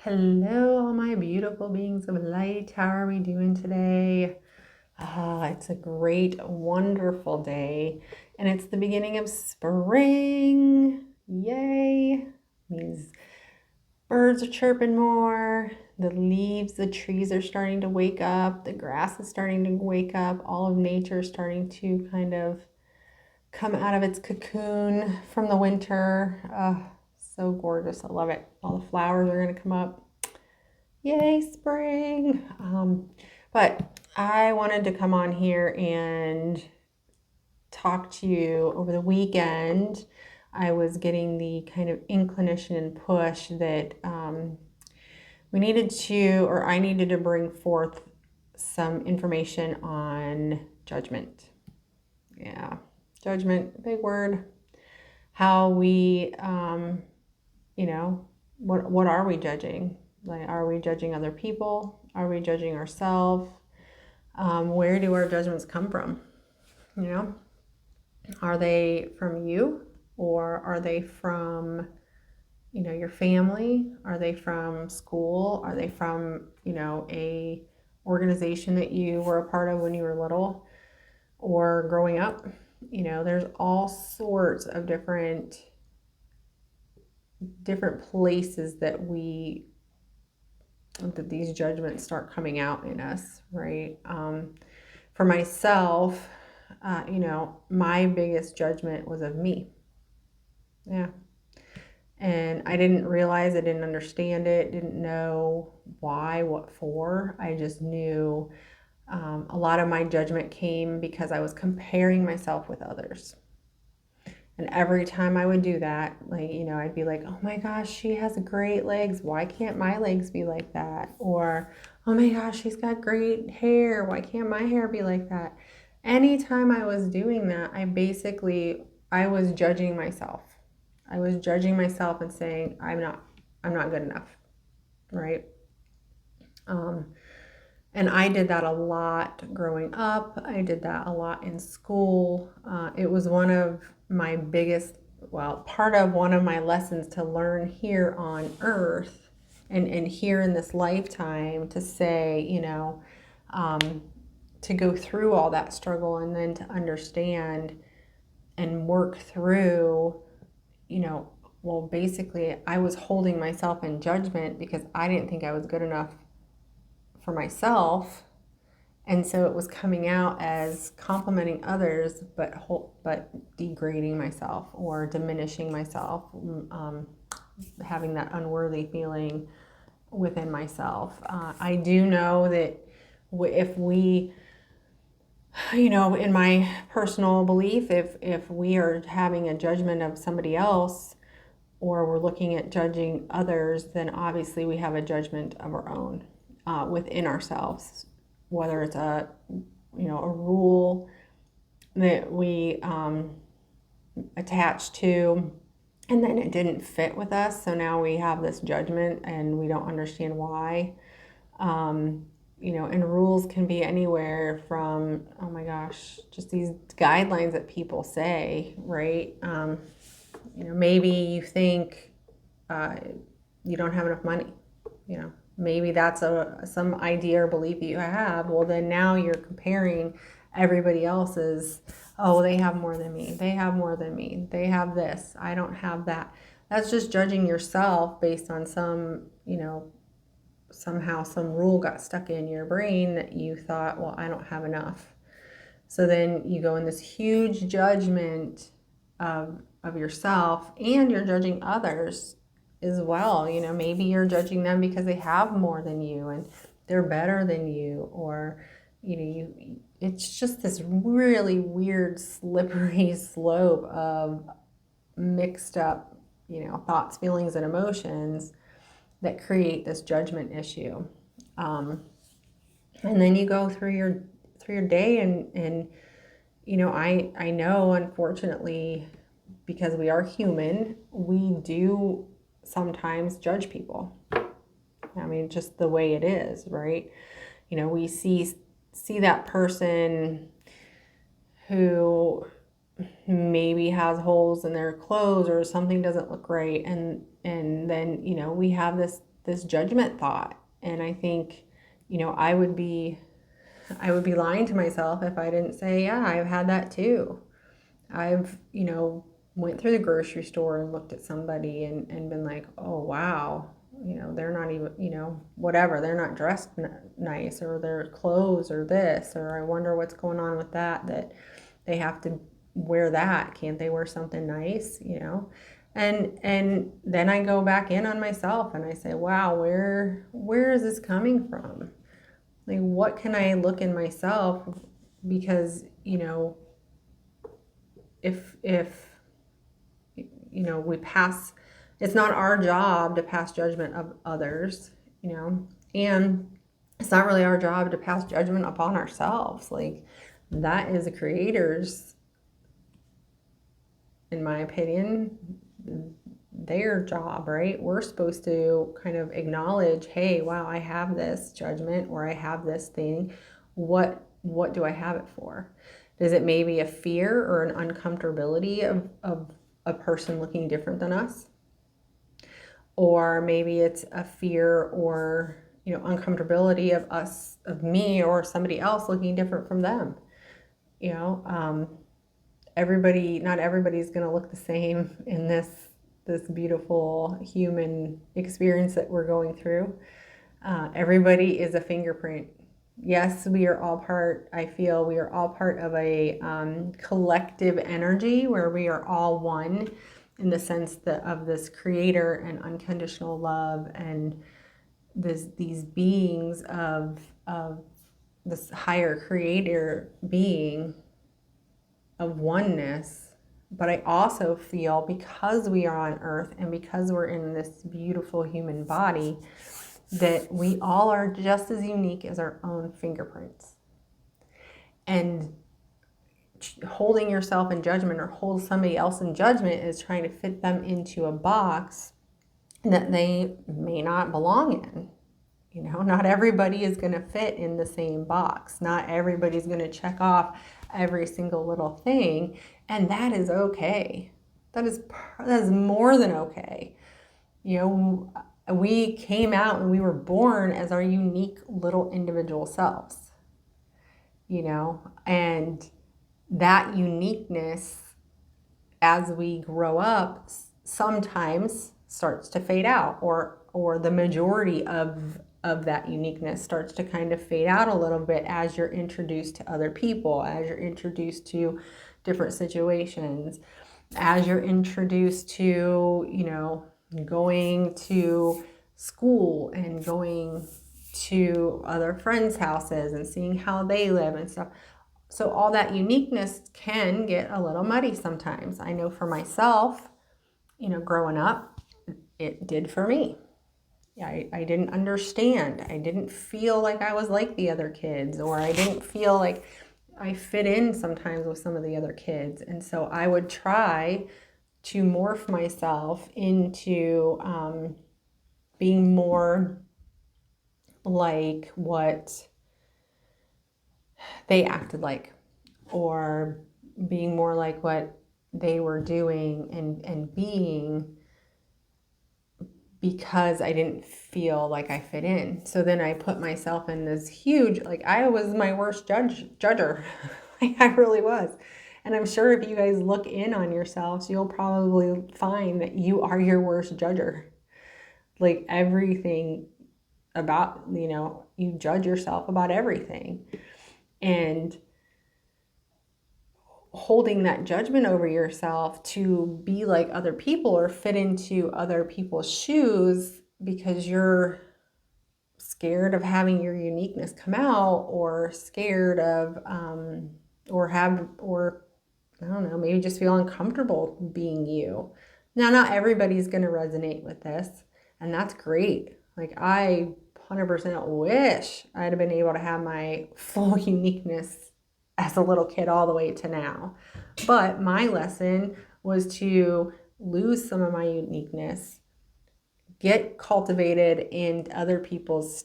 Hello, all my beautiful beings of light. How are we doing today? It's a great, wonderful day, and it's the beginning of spring. Yay! Means birds are chirping more, the leaves, the trees are starting to wake up, the grass is starting to wake up, all of nature is starting to kind of come out of its cocoon from the winter. So gorgeous. I love it. All the flowers are going to come up. Yay, spring. But I wanted to come on here and talk to you. Over the weekend, I was getting the kind of inclination and push that we needed to, or I needed to bring forth some information on judgment. Yeah, judgment, big word. How we, what are we judging? Like, are we judging other people? Are we judging ourselves? Where do our judgments come from? Are they from you, or are they from, your family? Are they from school? Are they from, a organization that you were a part of when you were little or growing up? There's all sorts of different places that these judgments start coming out in us, right? For myself, my biggest judgment was of me. Yeah. And I didn't realize, I didn't understand it, didn't know why, what for. I just knew a lot of my judgment came because I was comparing myself with others. And every time I would do that, I'd be like, oh my gosh, she has great legs. Why can't my legs be like that? Or, oh my gosh, she's got great hair. Why can't my hair be like that? Anytime I was doing that, I was judging myself. I was judging myself and saying, I'm not good enough, right? And I did that a lot growing up. I did that a lot in school. It was one of my biggest, part of one of my lessons to learn here on earth and here in this lifetime, to say, to go through all that struggle and then to understand and work through, basically I was holding myself in judgment because I didn't think I was good enough for myself, and so it was coming out as complimenting others, but degrading myself or diminishing myself, having that unworthy feeling within myself. I do know that if we, in my personal belief, if we are having a judgment of somebody else, or we're looking at judging others, then obviously we have a judgment of our own within ourselves, whether it's a rule that we attach to, and then it didn't fit with us, so now we have this judgment and we don't understand why. And rules can be anywhere from, oh my gosh, just these guidelines that people say, right? Maybe you think you don't have enough money, maybe that's some idea or belief that you have. Well, then now you're comparing everybody else's, oh, they have more than me, they have more than me, they have this, I don't have that. That's just judging yourself based on some, somehow some rule got stuck in your brain that you thought, well, I don't have enough. So then you go in this huge judgment of yourself, and you're judging others as well. Maybe you're judging them because they have more than you and they're better than you, or it's just this really weird slippery slope of mixed up thoughts, feelings, and emotions that create this judgment issue. And then you go through your day, and I know, unfortunately, because we are human, we do sometimes judge people. I mean, just the way it is, right? We see that person who maybe has holes in their clothes or something doesn't look right, and then we have this this judgment thought. And I think, I would be lying to myself if I didn't say, yeah, I've had that too. I've, went through the grocery store and looked at somebody and been like, oh, wow, they're not even, whatever, they're not dressed nice, or their clothes or this, or I wonder what's going on with that they have to wear that. Can't they wear something nice, And then I go back in on myself and I say, wow, where is this coming from? Like, what can I look in myself? Because, if we pass, it's not our job to pass judgment of others, and it's not really our job to pass judgment upon ourselves. Like, that is the Creator's, in my opinion, their job, right? We're supposed to kind of acknowledge, hey, wow, I have this judgment, or I have this thing. What do I have it for? Is it maybe a fear or an uncomfortability of a person looking different than us? Or maybe it's a fear or, uncomfortability of us, of me or somebody else looking different from them. Not everybody's going to look the same in this beautiful human experience that we're going through. Everybody is a fingerprint. Yes, we are all part of a collective energy where we are all one, in the sense of this Creator and unconditional love, and these beings of this higher Creator being of oneness. But I also feel, because we are on earth and because we're in this beautiful human body, that we all are just as unique as our own fingerprints. And holding yourself in judgment or hold somebody else in judgment is trying to fit them into a box that they may not belong in. Not everybody is going to fit in the same box. Not everybody's going to check off every single little thing. And that is okay. That is more than okay. We came out and we were born as our unique little individual selves, and that uniqueness, as we grow up, sometimes starts to fade out, or the majority of that uniqueness starts to kind of fade out a little bit as you're introduced to other people, as you're introduced to different situations, as you're introduced to, going to school and going to other friends' houses and seeing how they live and stuff. So all that uniqueness can get a little muddy sometimes. I know for myself, growing up, it did for me. I didn't understand. I didn't feel like I was like the other kids, or I didn't feel like I fit in sometimes with some of the other kids. And so I would try to morph myself into being more like what they acted like, or being more like what they were doing and being, because I didn't feel like I fit in. So then I put myself in this huge, I was my worst judger. I really was. And I'm sure if you guys look in on yourselves, you'll probably find that you are your worst judger. Like, everything about, you judge yourself about everything. And holding that judgment over yourself to be like other people or fit into other people's shoes because you're scared of having your uniqueness come out, or scared of or I don't know, maybe just feel uncomfortable being you. Now, not everybody's going to resonate with this, and that's great. I 100% wish I'd have been able to have my full uniqueness as a little kid all the way to now. But my lesson was to lose some of my uniqueness, get cultivated in other people's,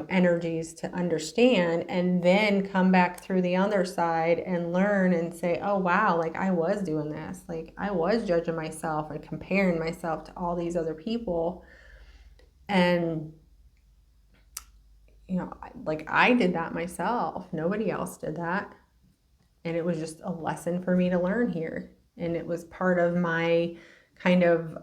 energies to understand, and then come back through the other side and learn and say, oh, wow, I was doing this. I was judging myself and comparing myself to all these other people. And, like I did that myself. Nobody else did that. And it was just a lesson for me to learn here. And it was part of my kind of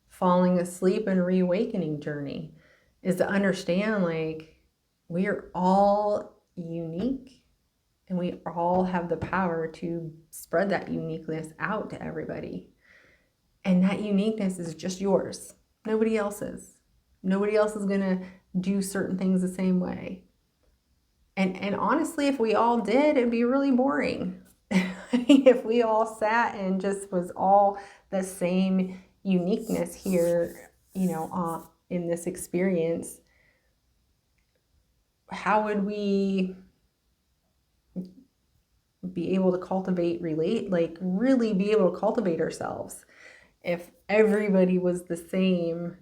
falling asleep and reawakening journey, is to understand like we are all unique and we all have the power to spread that uniqueness out to everybody. And that uniqueness is just yours. Nobody else's. Nobody else is going to do certain things the same way. And honestly, if we all did, it'd be really boring. If we all sat and just was all the same uniqueness here, in this experience, how would we be able to really be able to cultivate ourselves if everybody was the same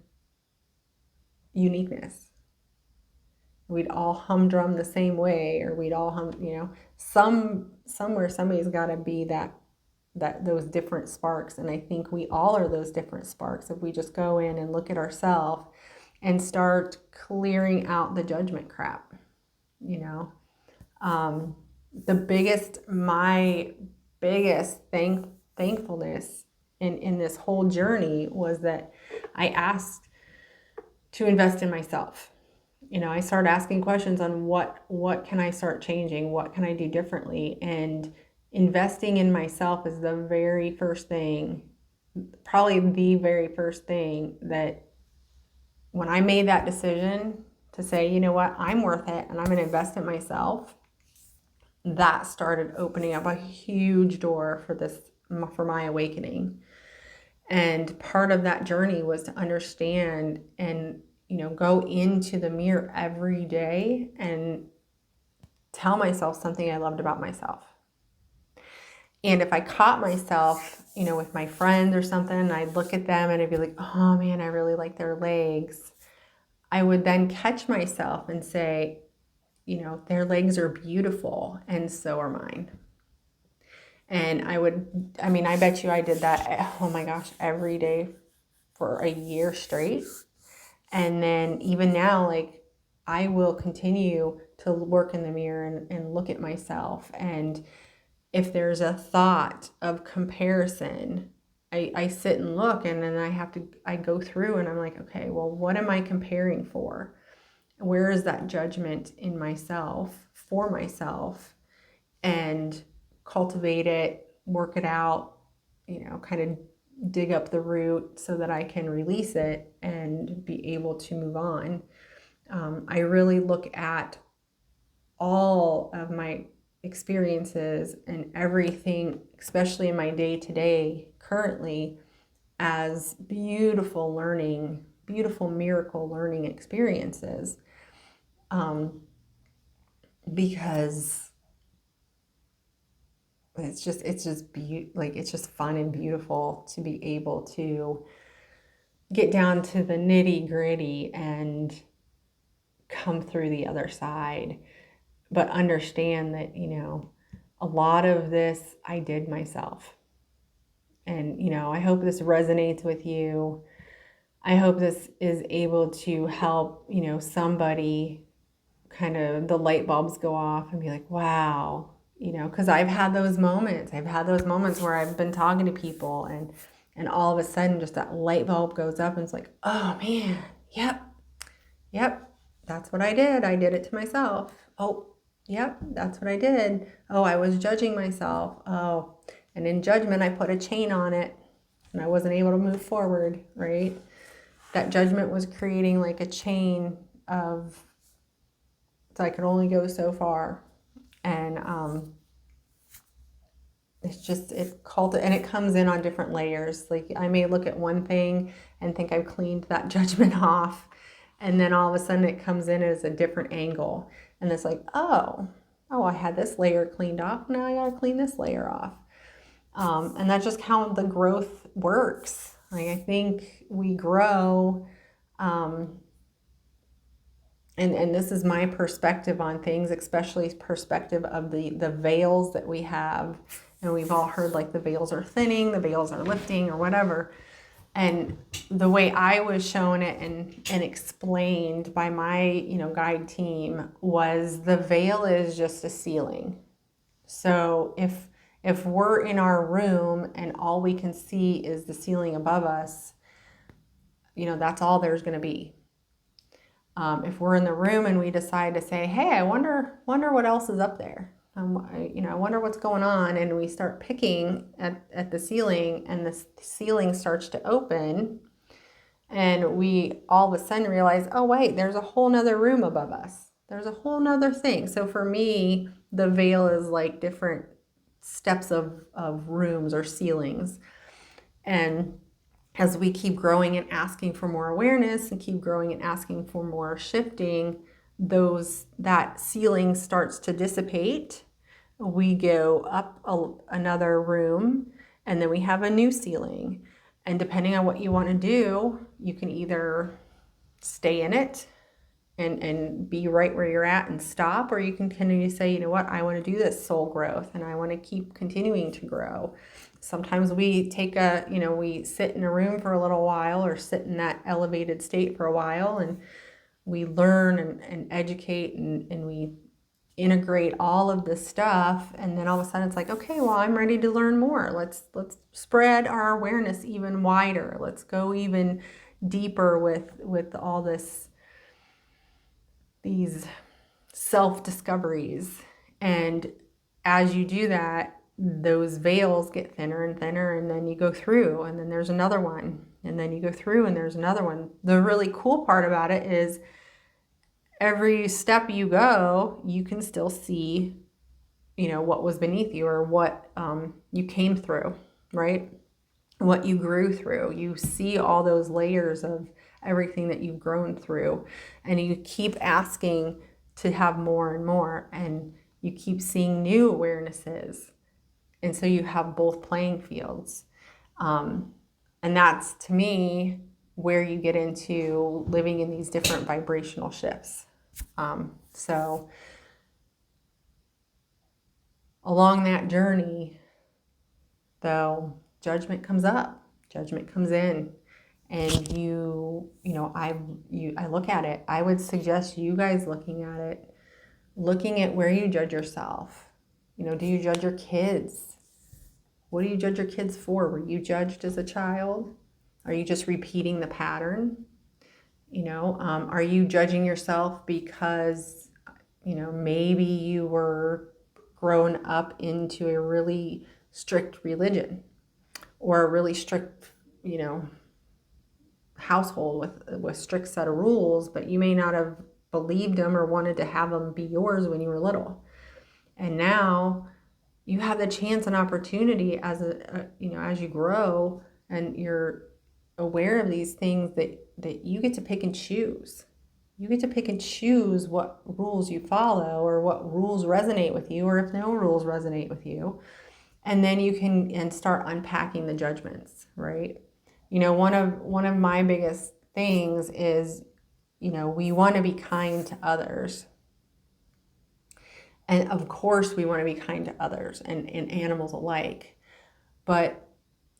uniqueness? We'd all humdrum the same way, or we'd all somewhere somebody's got to be that those different sparks. And I think we all are those different sparks if we just go in and look at ourselves and start clearing out the judgment crap. My biggest thankfulness in this whole journey was that I asked to invest in myself. I started asking questions on what can I start changing? What can I do differently? And investing in myself is the very first thing, probably the very first thing that when I made that decision to say, you know what, I'm worth it and I'm going to invest in myself, that started opening up a huge door for my awakening. And part of that journey was to understand and go into the mirror every day and tell myself something I loved about myself. And if I caught myself, with my friends or something, and I'd look at them and I'd be like, oh man, I really like their legs. I would then catch myself and say, their legs are beautiful and so are mine. And I bet you I did that, oh my gosh, every day for a year straight. And then even now, like, I will continue to work in the mirror and look at myself. And if there's a thought of comparison, I sit and look, and then I go through and I'm like, okay, well, what am I comparing for? Where is that judgment in myself, for myself? And cultivate it, work it out, kind of dig up the root so that I can release it and be able to move on. I really look at all of my experiences and everything, especially in my day-to-day currently, as beautiful miracle learning experiences. Because it's just fun and beautiful to be able to get down to the nitty gritty and come through the other side, but understand that, a lot of this I did myself. And, I hope this resonates with you. I hope this is able to help, somebody kind of the light bulbs go off and be like, wow, because I've had those moments. Where I've been talking to people and all of a sudden just that light bulb goes up and it's like, oh man, yep, that's what I did. I did it to myself. Oh, yep, that's what I did. Oh, I was judging myself. Oh, and in judgment, I put a chain on it and I wasn't able to move forward, right? That judgment was creating like a chain of, so I could only go so far. And it comes in on different layers. Like I may look at one thing and think I've cleaned that judgment off, and then all of a sudden it comes in as a different angle, and it's like, oh, I had this layer cleaned off. Now I gotta clean this layer off. And that's just how the growth works. Like I think we grow. And this is my perspective on things, especially perspective of the veils that we have. And we've all heard like the veils are thinning, the veils are lifting, or whatever. And the way I was shown it and explained by my, guide team was the veil is just a ceiling. So if we're in our room and all we can see is the ceiling above us, that's all there's going to be. If we're in the room and we decide to say, hey, I wonder what else is up there. I wonder what's going on. And we start picking at the ceiling, and the ceiling starts to open, and we all of a sudden realize, oh, wait, there's a whole nother room above us. There's a whole nother thing. So for me, the veil is like different steps of rooms or ceilings. And as we keep growing and asking for more awareness and keep growing and asking for more shifting, that ceiling starts to dissipate. We go up another room, and then we have a new ceiling. And depending on what you want to do, you can either stay in it and be right where you're at and stop, or you can continue to say, you know what, I want to do this soul growth and I want to keep continuing to grow. Sometimes we we sit in a room for a little while or sit in that elevated state for a while, and we learn and educate and we integrate all of this stuff, and then all of a sudden it's like, okay, well, I'm ready to learn more. Let's spread our awareness even wider. Let's go even deeper with all these self-discoveries. And as you do that, those veils get thinner and thinner, and then you go through, and then there's another one, and then you go through, and there's another one. The really cool part about it is every step you go, you can still see, what was beneath you, or what you came through, right? What you grew through. You see all those layers of everything that you've grown through, and you keep asking to have more and more, and you keep seeing new awarenesses. And so you have both playing fields. And that's, to me, where you get into living in these different vibrational shifts. So along that journey, though, judgment comes up, judgment comes in, and I look at it. I would suggest you guys looking at where you judge yourself. Do you judge your kids? What do you judge your kids for? Were you judged as a child? Are you just repeating the pattern? Are you judging yourself because, maybe you were grown up into a really strict religion or a really strict, household with strict set of rules, but you may not have believed them or wanted to have them be yours when you were little. And now you have the chance and opportunity as as you grow and you're aware of these things that you get to pick and choose. You get to pick and choose what rules you follow, or what rules resonate with you, or if no rules resonate with you. And then you can start unpacking the judgments, right? One of my biggest things is, we want to be kind to others. And of course we want to be kind to others and animals alike. But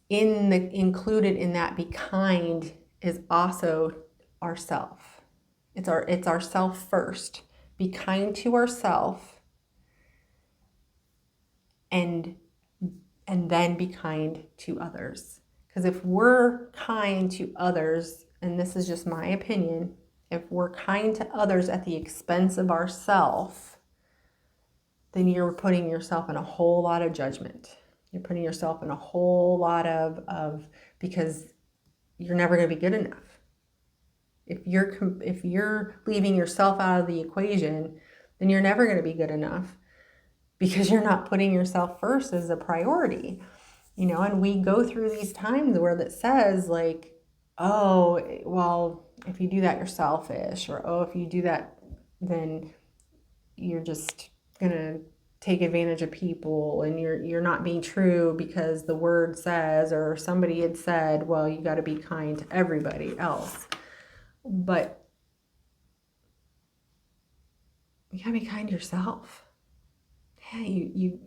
included in that be kind is also ourself. It's our self first. Be kind to ourself, and then be kind to others. Because if we're kind to others, and this is just my opinion, if we're kind to others at the expense of ourself, then you're putting yourself in a whole lot of judgment. You're putting yourself in a whole lot of because you're never going to be good enough. If you're leaving yourself out of the equation, then you're never going to be good enough, because you're not putting yourself first as a priority. And we go through these times where that says like, oh, well, if you do that, you're selfish, or oh, if you do that, then you're just gonna take advantage of people, and you're not being true because the word says, or somebody had said, well, you got to be kind to everybody else. But you got to be kind to yourself. Yeah, you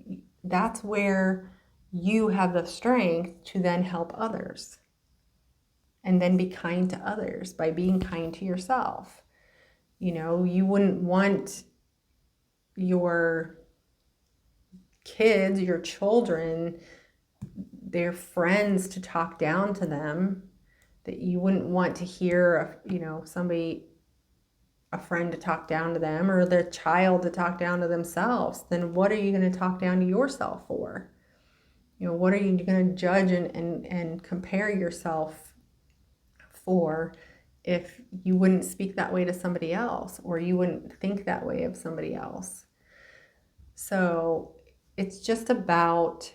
that's where you have the strength to then help others. And then be kind to others by being kind to yourself. You know, you wouldn't want your kids, your children, their friends to talk down to them, that you wouldn't want to hear, you know, somebody, a friend to talk down to them, or their child to talk down to themselves. Then what are you going to talk down to yourself for? You know, what are you going to judge and compare yourself for if you wouldn't speak that way to somebody else, or you wouldn't think that way of somebody else? So it's just about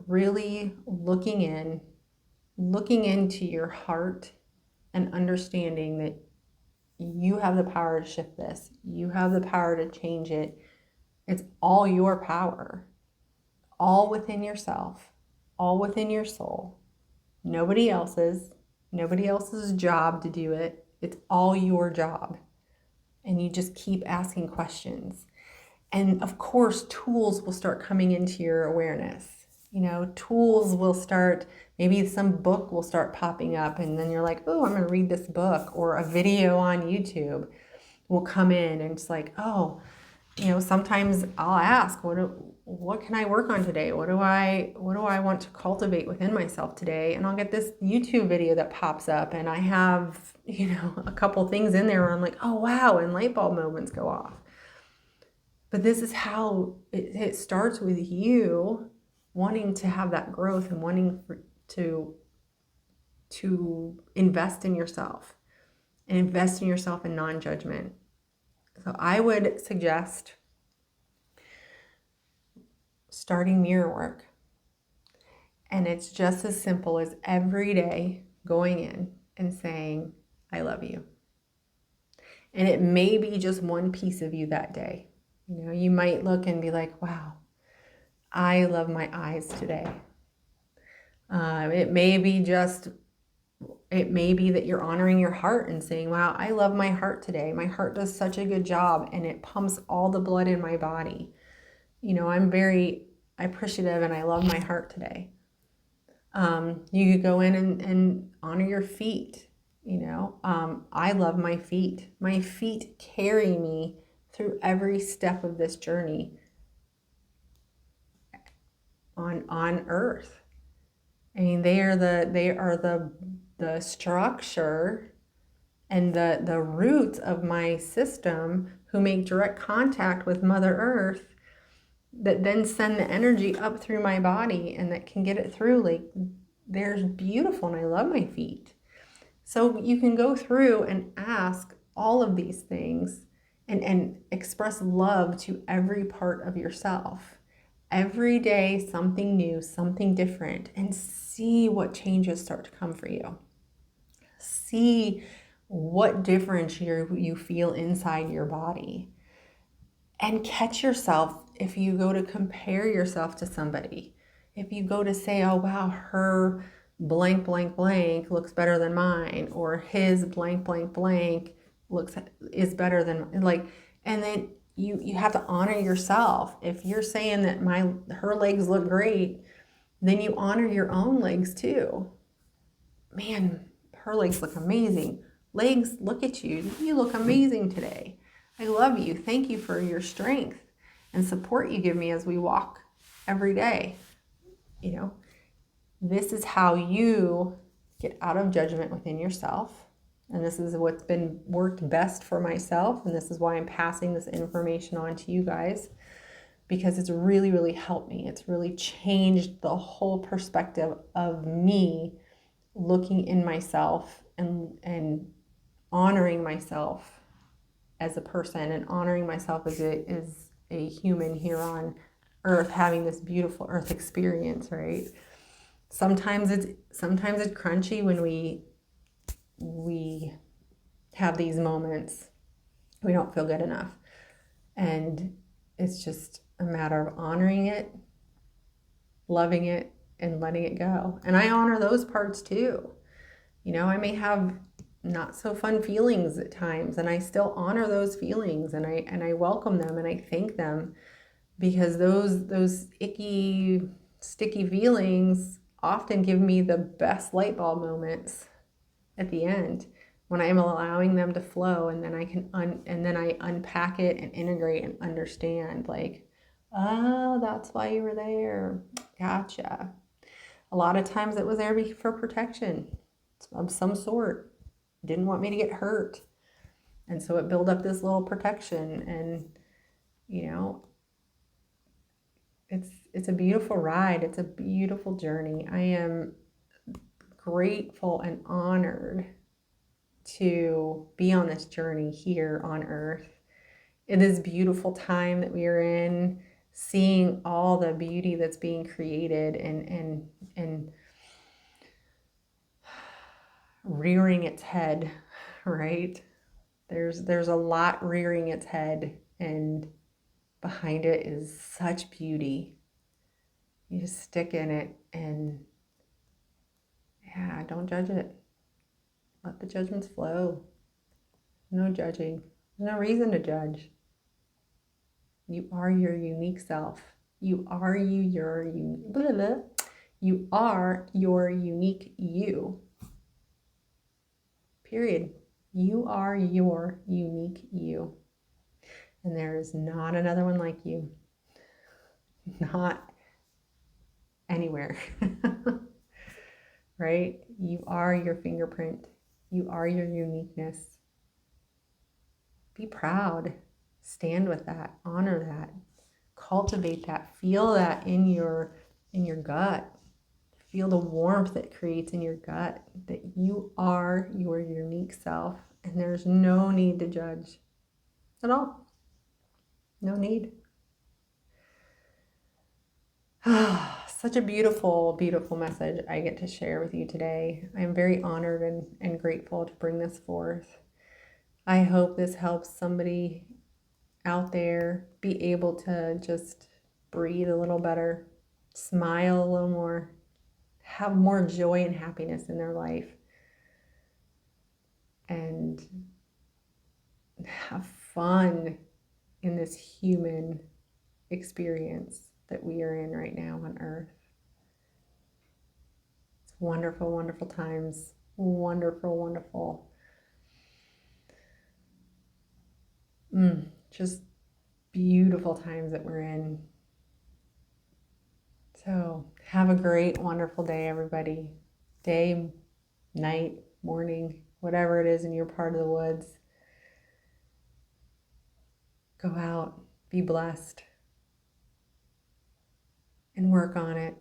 really looking into your heart and understanding that you have the power to shift this. You have the power to change it. It's all your power, all within yourself, all within your soul. Nobody else's job to do it. It's all your job. And you just keep asking questions. And of course, tools will start coming into your awareness. You know, tools will start, maybe some book will start popping up, and then you're like, oh, I'm going to read this book, or a video on YouTube will come in, and it's like, oh, you know, sometimes I'll ask, what can I work on today? What do I want to cultivate within myself today? And I'll get this YouTube video that pops up, and I have, you know, a couple things in there where I'm like, oh, wow, and light bulb moments go off. But this is how it starts with you wanting to have that growth and wanting to invest in yourself and invest in yourself in non-judgment. So I would suggest starting mirror work. And it's just as simple as every day going in and saying, I love you. And it may be just one piece of you that day. You know, you might look and be like, wow, I love my eyes today. It may be that you're honoring your heart and saying, wow, I love my heart today. My heart does such a good job and it pumps all the blood in my body. You know, I'm very appreciative and I love my heart today. You could go in and honor your feet. You know, I love my feet. My feet carry me through every step of this journey on earth. I mean, they are the structure and the roots of my system, who make direct contact with Mother Earth, that then send the energy up through my body and that can get it through. Like, they're beautiful and I love my feet. So you can go through and ask all of these things and express love to every part of yourself. Every day, something new, something different, and see what changes start to come for you. See what difference you feel inside your body. And catch yourself if you go to compare yourself to somebody. If you go to say, oh, wow, her blank, blank, blank looks better than mine, or his blank, blank, blank is better than, like, and then you have to honor yourself. If you're saying that her legs look great, then you honor your own legs too. Man, her legs look amazing. Legs, look at you. You look amazing today. I love you. Thank you for your strength and support you give me as we walk every day. You know, this is how you get out of judgment within yourself. And this is what's been worked best for myself. And this is why I'm passing this information on to you guys, because it's really, really helped me. It's really changed the whole perspective of me looking in myself and honoring myself as a person and honoring myself as a human here on earth, having this beautiful earth experience, right? Sometimes it's crunchy when we have these moments. We don't feel good enough. And it's just a matter of honoring it, loving it, and letting it go. And I honor those parts too. You know, I may have not so fun feelings at times, and I still honor those feelings, and I welcome them and I thank them, because those icky, sticky feelings often give me the best light bulb moments. at the end when I am allowing them to flow, and then I can I unpack it and integrate and understand, like, oh, that's why you were there. Gotcha. A lot of times it was there for protection of some sort. Didn't want me to get hurt. And so it built up this little protection, and you know, it's a beautiful ride. It's a beautiful journey. I am grateful and honored to be on this journey here on earth. It is a beautiful time that we are in, seeing all the beauty that's being created and rearing its head, right? There's a lot rearing its head, and behind it is such beauty. You just stick in it, and yeah, don't judge it. Let the judgments flow. No judging. There's no reason to judge. You are your unique self. You are you are your unique you. Period. You are your unique you. And there is not another one like you. Not anywhere. Right? You are your fingerprint. You are your uniqueness. Be proud. Stand with that. Honor that. Cultivate that. Feel that in your gut. Feel the warmth it creates in your gut, that you are your unique self, and there's no need to judge at all. No need. Such a beautiful, beautiful message I get to share with you today. I'm very honored and grateful to bring this forth. I hope this helps somebody out there be able to just breathe a little better, smile a little more, have more joy and happiness in their life, and have fun in this human experience that we are in right now on earth. It's wonderful, wonderful times. Wonderful, wonderful. Just beautiful times that we're in. So have a great, wonderful day, everybody. Day, night, morning, whatever it is in your part of the woods. Go out, be blessed, and work on it.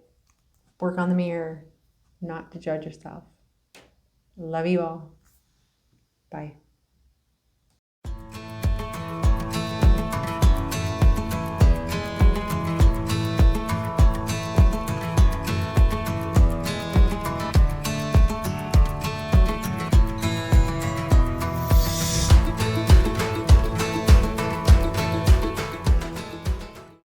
Work on the mirror, not to judge yourself. Love you all. Bye.